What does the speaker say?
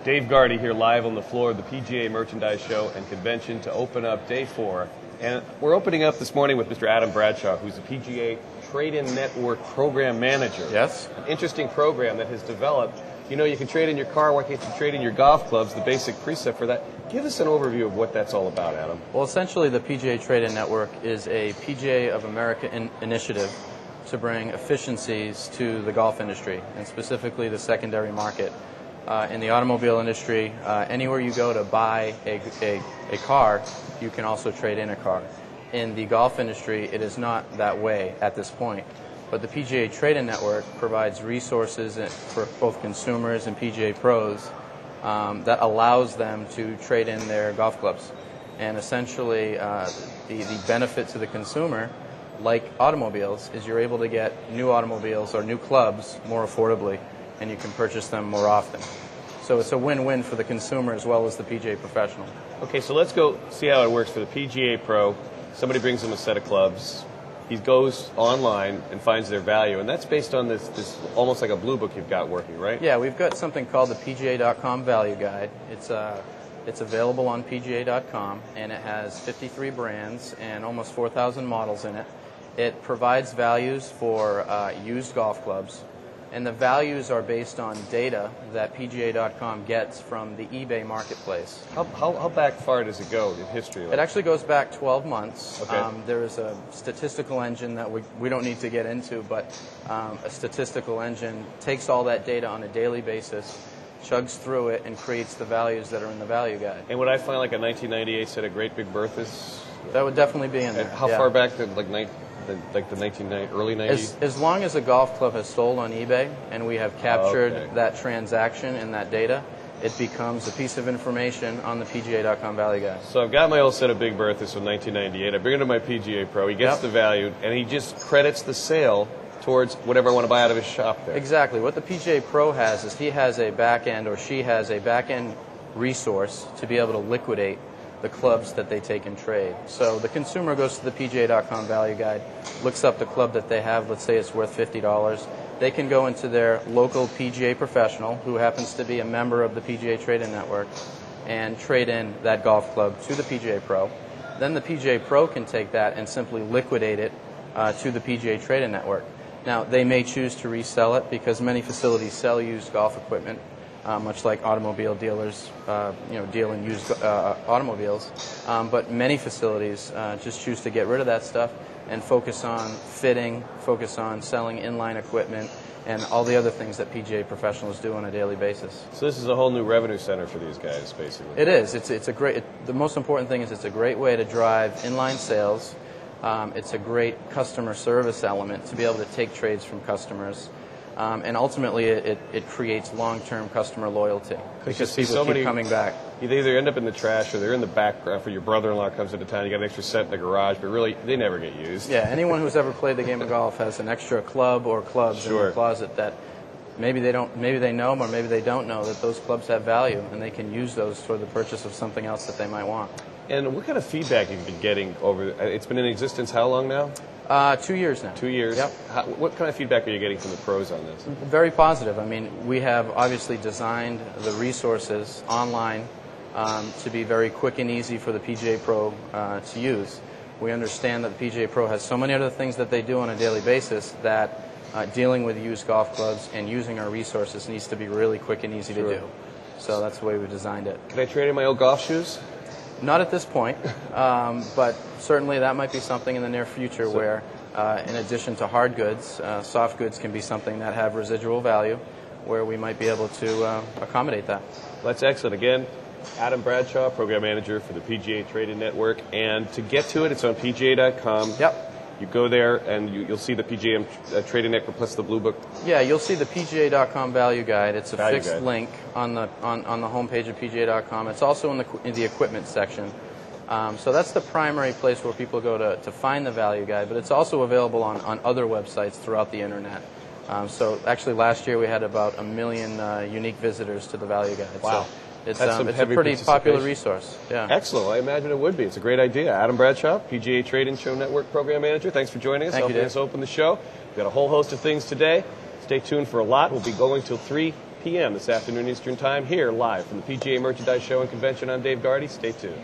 Dave Gardy here live on the floor of the PGA Merchandise Show and Convention to open up Day 4. And we're opening up this morning with Mr. Adam Bradsaw, who's the PGA Trade-In Network Program Manager. Yes. An interesting program that has developed. You know, you can trade in your car, why can't you trade in your golf clubs, the basic precept for that. Give us an overview of what that's all about, Adam. Well, essentially the PGA Trade-In Network is a PGA of America initiative to bring efficiencies to the golf industry, and specifically the secondary market. In the automobile industry, anywhere you go to buy a car, you can also trade in a car. In the golf industry, it is not that way at this point. But the PGA Trade-In Network provides resources for both consumers and PGA pros that allows them to trade in their golf clubs. And essentially, the benefit to the consumer, like automobiles, is you're able to get new automobiles or new clubs more affordably, and you can purchase them more often. So it's a win-win for the consumer as well as the PGA professional. Okay, so let's go see how it works for the PGA Pro. Somebody brings him a set of clubs. He goes online and finds their value, and that's based on this almost like a blue book you've got working, right? Yeah, we've got something called the PGA.com Value Guide. It's available on PGA.com, and it has 53 brands and almost 4,000 models in it. It provides values for used golf clubs, and the values are based on data that PGA.com gets from the eBay marketplace. How back far does it go in history? It actually goes back 12 months. Okay. There is a statistical engine that we don't need to get into, but a statistical engine takes all that data on a daily basis, chugs through it, and creates the values that are in the value guide. And would I find like a 1998 set of Great Big Berthas? That would definitely be in there. How far back to like the early 90s? As long as a golf club has sold on eBay and we have captured that transaction and that data, it becomes a piece of information on the PGA.com Value Guide. So I've got my old set of Big Berthas from 1998. I bring it to my PGA Pro. He gets the value, and he just credits the sale towards whatever I want to buy out of his shop there. Exactly. What the PGA Pro has is he has a back end, or she has a back end resource to be able to liquidate the clubs that they take in trade. So the consumer goes to the PGA.com Value Guide, looks up the club that they have, let's say it's worth $50. They can go into their local PGA professional, who happens to be a member of the PGA Trade-In Network, and trade in that golf club to the PGA Pro. Then the PGA Pro can take that and simply liquidate it to the PGA Trade-In Network. Now, they may choose to resell it because many facilities sell used golf equipment, much like automobile dealers, deal in used automobiles. But many facilities just choose to get rid of that stuff and focus on fitting, focus on selling inline equipment, and all the other things that PGA professionals do on a daily basis. So this is a whole new revenue center for these guys, basically. It is. It's a great. The most important thing is it's a great way to drive inline sales. It's a great customer service element to be able to take trades from customers. And ultimately, it creates long-term customer loyalty because people keep coming back. They either end up in the trash or they're in the background for your brother-in-law comes into town. You got an extra set in the garage, but really, they never get used. Yeah, anyone who's ever played the game of golf has an extra club or clubs in their closet that maybe they know, or maybe they don't know that those clubs have value, and they can use those for the purchase of something else that they might want. And what kind of feedback have you been getting over? It's been in existence how long now? 2 years now. 2 years? Yep. What kind of feedback are you getting from the pros on this? Very positive. I mean, we have obviously designed the resources online to be very quick and easy for the PGA Pro to use. We understand that the PGA Pro has so many other things that they do on a daily basis that dealing with used golf clubs and using our resources needs to be really quick and easy to do. So that's the way we designed it. Can I trade in my old golf shoes? Not at this point, but certainly that might be something in the near future where, in addition to hard goods, soft goods can be something that have residual value, where we might be able to accommodate that. Well, that's excellent. Again, Adam Bradsaw, Program Manager for the PGA Trade-In Network. And to get to it, it's on PGA.com. Yep. You go there, and you'll see the PGA Trade-In Network plus the Blue Book. Yeah, you'll see the PGA.com Value Guide. It's a fixed link on the homepage of PGA.com. It's also in the equipment section. So that's the primary place where people go to find the Value Guide, but it's also available on other websites throughout the Internet. So actually last year we had about 1 million unique visitors to the Value Guide. Wow. So it's a pretty popular resource. Yeah. Excellent. Well, I imagine it would be. It's a great idea. Adam Bradsaw, PGA Trade-In Show Network Program Manager. Thanks for joining us. Helping us open the show. We've got a whole host of things today. Stay tuned for a lot. We'll be going till 3 p.m. this afternoon Eastern Time, here live from the PGA Merchandise Show and Convention. I'm Dave Gardy. Stay tuned.